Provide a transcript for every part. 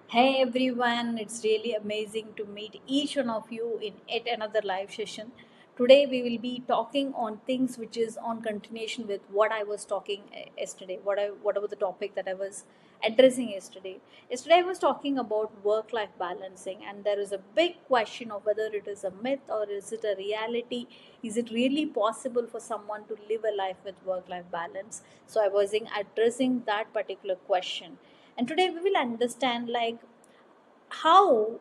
Hey everyone, it's really amazing to meet each one of you in yet another live session. Today we will be talking on things which is on continuation with what I was talking yesterday, whatever the topic that I was addressing yesterday. Yesterday I was talking about work-life balancing, and there is a big question of whether it is a myth or is it a reality. Is it really possible for someone to live a life with work-life balance? So I was addressing that particular question, and today we will understand like how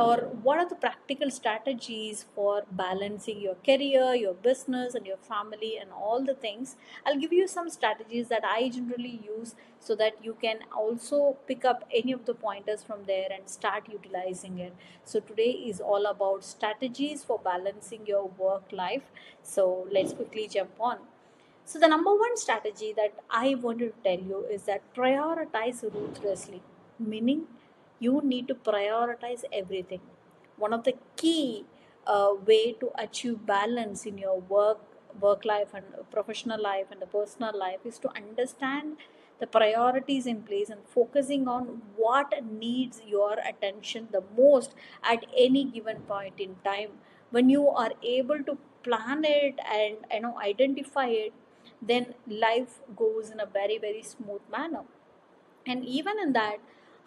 or what are the practical strategies for balancing your career, your business, and your family, and all the things. I'll give you some strategies that I generally use so that you can also pick up any of the pointers from there and start utilizing it. So today is all about strategies for balancing your work life. So let's quickly jump on. So, the number one strategy that I want to tell you is that prioritize ruthlessly, meaning you need to prioritize everything. One of the key way to achieve balance in your work life and professional life and the personal life is to understand the priorities in place and focusing on what needs your attention the most at any given point in time. When you are able to plan it and identify it, then life goes in a very very smooth manner. And even in that,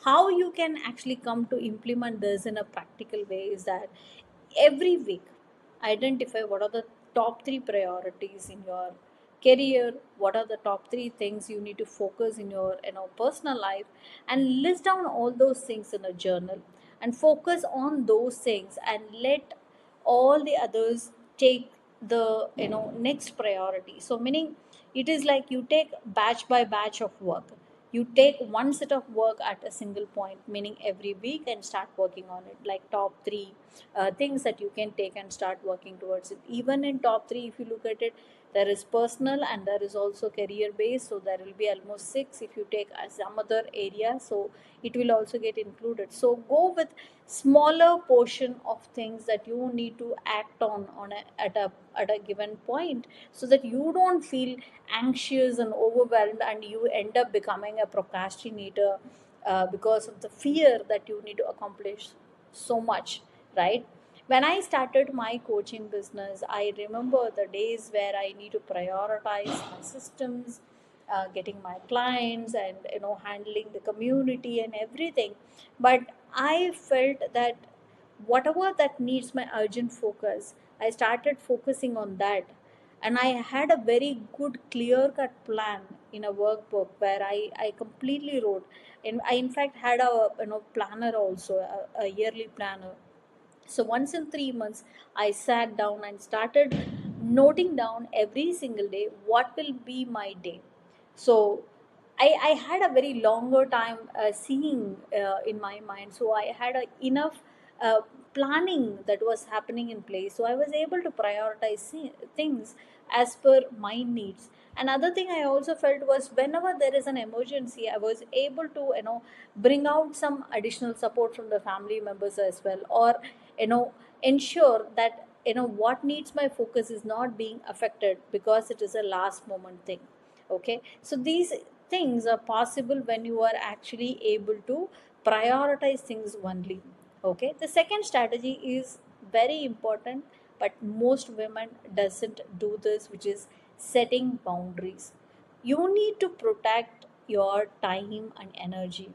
how you can actually come to implement this in a practical way is that every week identify what are the top 3 priorities in your career, what are the top 3 things you need to focus in your personal life, and list down all those things in a journal and focus on those things and let all the others take the next priority. So meaning it is like you take batch by batch of work. You take one set of work at a single point, meaning every week, and start working on it, like top 3 things that you can take and start working towards it. Even in top 3, if you look at it, there is personal and there is also career based, so there will be almost 6 if you take some other area, so it will also get included. So go with smaller portion of things that you need to act on at a given point, so that you don't feel anxious and overwhelmed and you end up becoming a procrastinator because of the fear that you need to accomplish so much, right? When I started my coaching business, I remember the days where I need to prioritize my systems, getting my clients, and handling the community and everything. But I felt that whatever that needs my urgent focus, I started focusing on that. And I had a very good clear cut plan in a workbook where I completely wrote, and I in fact had a planner also, a yearly planner. So once in 3 months, I sat down and started noting down every single day what will be my day. So I had a very longer time seeing in my mind. So I had enough uh, planning that was happening in place. So I was able to prioritize things as per my needs. Another thing I also felt was whenever there is an emergency, I was able to bring out some additional support from the family members as well, or ensure that what needs my focus is not being affected because it is a last moment thing. Okay, so these things are possible when you are actually able to prioritize things only. Okay, the second strategy is very important, but most women doesn't do this, which is setting boundaries. You need to protect your time and energy.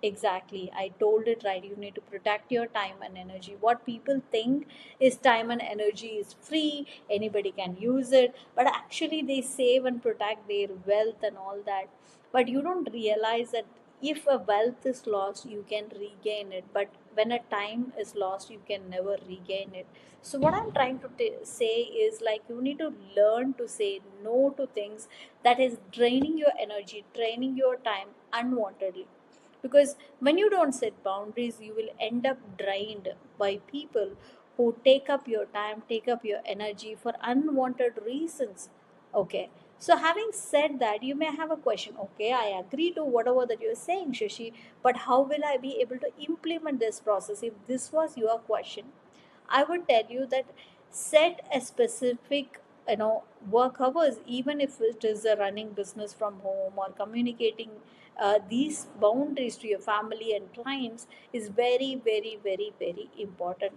Exactly. I told it right. You need to protect your time and energy. What people think is time and energy is free, anybody can use it, but actually they save and protect their wealth and all that. But you don't realize that if a wealth is lost, you can regain it, but when a time is lost, you can never regain it. So, what I'm trying to say is like you need to learn to say no to things that is draining your energy, draining your time unwantedly, because when you don't set boundaries, you will end up drained by people who take up your time, take up your energy for unwanted reasons. Okay, so having said that, you may have a question. Okay, I agree to whatever that you're saying, Shashi, but how will I be able to implement this process? If this was your question, I would tell you that set a specific work hours, even if it is a running business from home or communicating these boundaries to your family and clients is very, very, very, very important.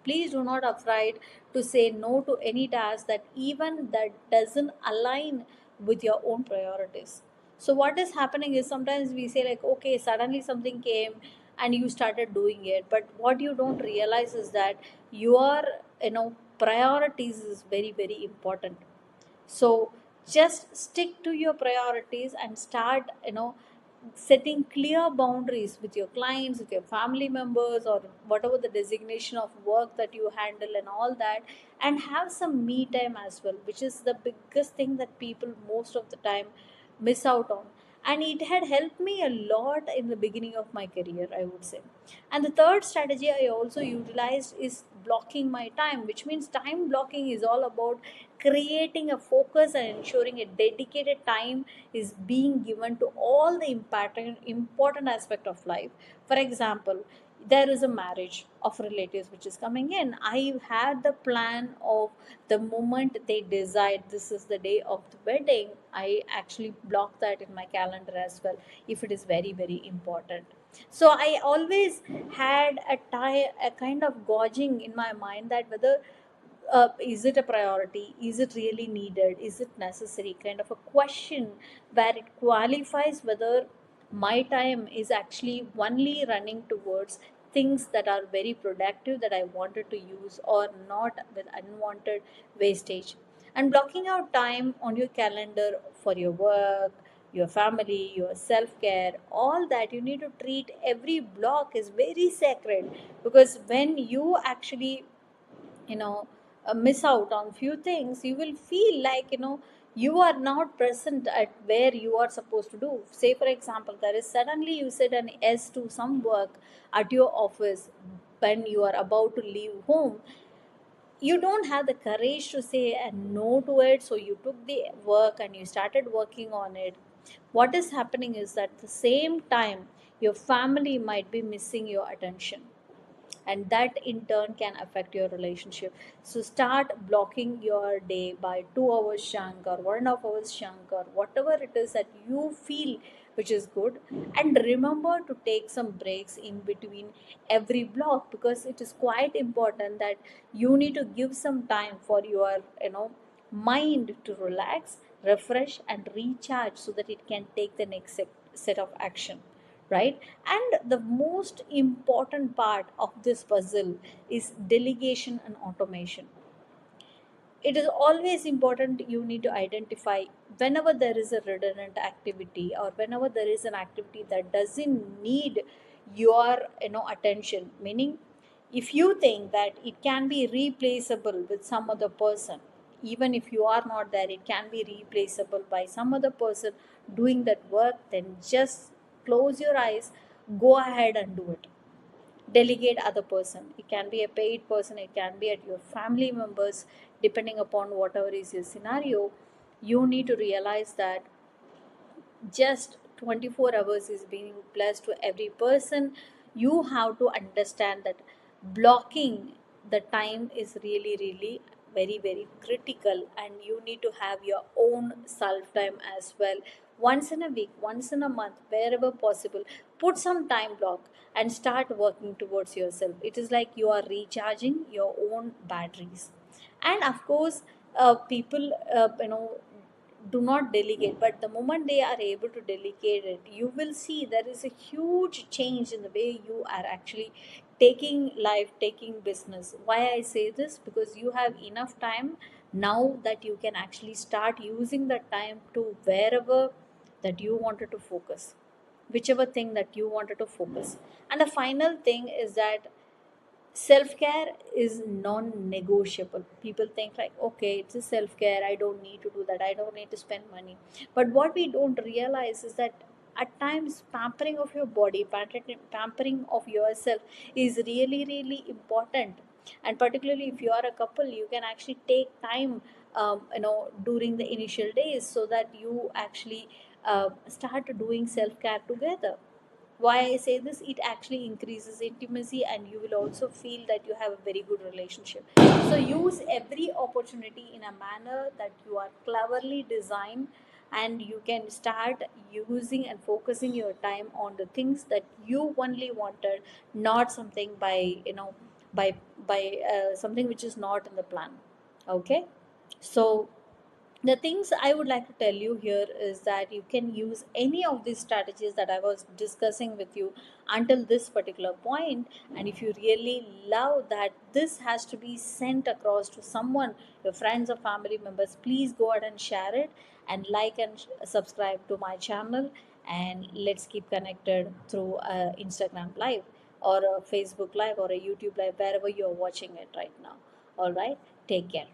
Please do not afraid to say no to any task that even that doesn't align with your own priorities. So what is happening is sometimes we say like, okay, suddenly something came and you started doing it, but what you don't realize is that your, priorities is very, very important. So just stick to your priorities and start, setting clear boundaries with your clients, with your family members, or whatever the designation of work that you handle and all that, and have some me time as well, which is the biggest thing that people most of the time miss out on. And it had helped me a lot in the beginning of my career, I would say. And the third strategy I also utilized is blocking my time, which means time blocking is all about creating a focus and ensuring a dedicated time is being given to all the important aspect of life. For example, there is a marriage of relatives which is coming in. I had the plan of the moment they decide this is the day of the wedding, I actually block that in my calendar as well, if it is very, very important. So I always had a kind of gauging in my mind that whether is it a priority, is it really needed, is it necessary, kind of a question where it qualifies whether my time is actually only running towards things that are very productive that I wanted to use, or not with unwanted wastage. And blocking out time on your calendar for your work, your family, your self care, all that, you need to treat every block is very sacred. Because when you actually, you know miss out on few things, you will feel like, you are not present at where you are supposed to do. Say for example, there is suddenly you said an yes to some work at your office when you are about to leave home. You don't have the courage to say a no to it, so you took the work and you started working on it. What is happening is that the same time your family might be missing your attention, and that in turn can affect your relationship. So start blocking your day by 2 hours chunk or 1.5 hours chunk or whatever it is that you feel which is good. And remember to take some breaks in between every block, because it is quite important that you need to give some time for your, mind to relax, refresh and recharge, so that it can take the next set of action, right? And the most important part of this puzzle is delegation and automation. It is always important, you need to identify whenever there is a redundant activity, or whenever there is an activity that doesn't need your, attention. Meaning, if you think that it can be replaceable with some other person, even if you are not there, it can be replaceable by some other person doing that work, then just close your eyes, go ahead and do it. Delegate other person. It can be a paid person, it can be at your family members, depending upon whatever is your scenario. You need to realize that just 24 hours is being blessed to every person. You have to understand that blocking the time is really, really very, very critical, and you need to have your own self time as well. Once in a week, once in a month, wherever possible, put some time block and start working towards yourself. It is like you are recharging your own batteries. And of course, people, do not delegate, but the moment they are able to delegate it, you will see there is a huge change in the way you are actually taking life, taking business. Why I say this? Because you have enough time now that you can actually start using that time to wherever that you wanted to focus, whichever thing that you wanted to focus. And the final thing is that self care is non negotiable. People think like, okay, it's a self care, I don't need to do that, I don't need to spend money. But what we don't realize is that at times pampering of your body, pampering of yourself is really, really important. And particularly if you are a couple, you can actually take time, during the initial days, so that you actually start doing self care together, Why I say this, it actually increases intimacy, and you will also feel that you have a very good relationship. So use every opportunity in a manner that you are cleverly designed, and you can start using and focusing your time on the things that you only wanted, not something by by something which is not in the plan. Okay. So the things I would like to tell you here is that you can use any of these strategies that I was discussing with you until this particular point. And if you really love that this has to be sent across to someone, your friends or family members, please go ahead and share it, and like and subscribe to my channel. And let's keep connected through Instagram Live, or a Facebook Live, or a YouTube Live, wherever you're watching it right now. All right, take care.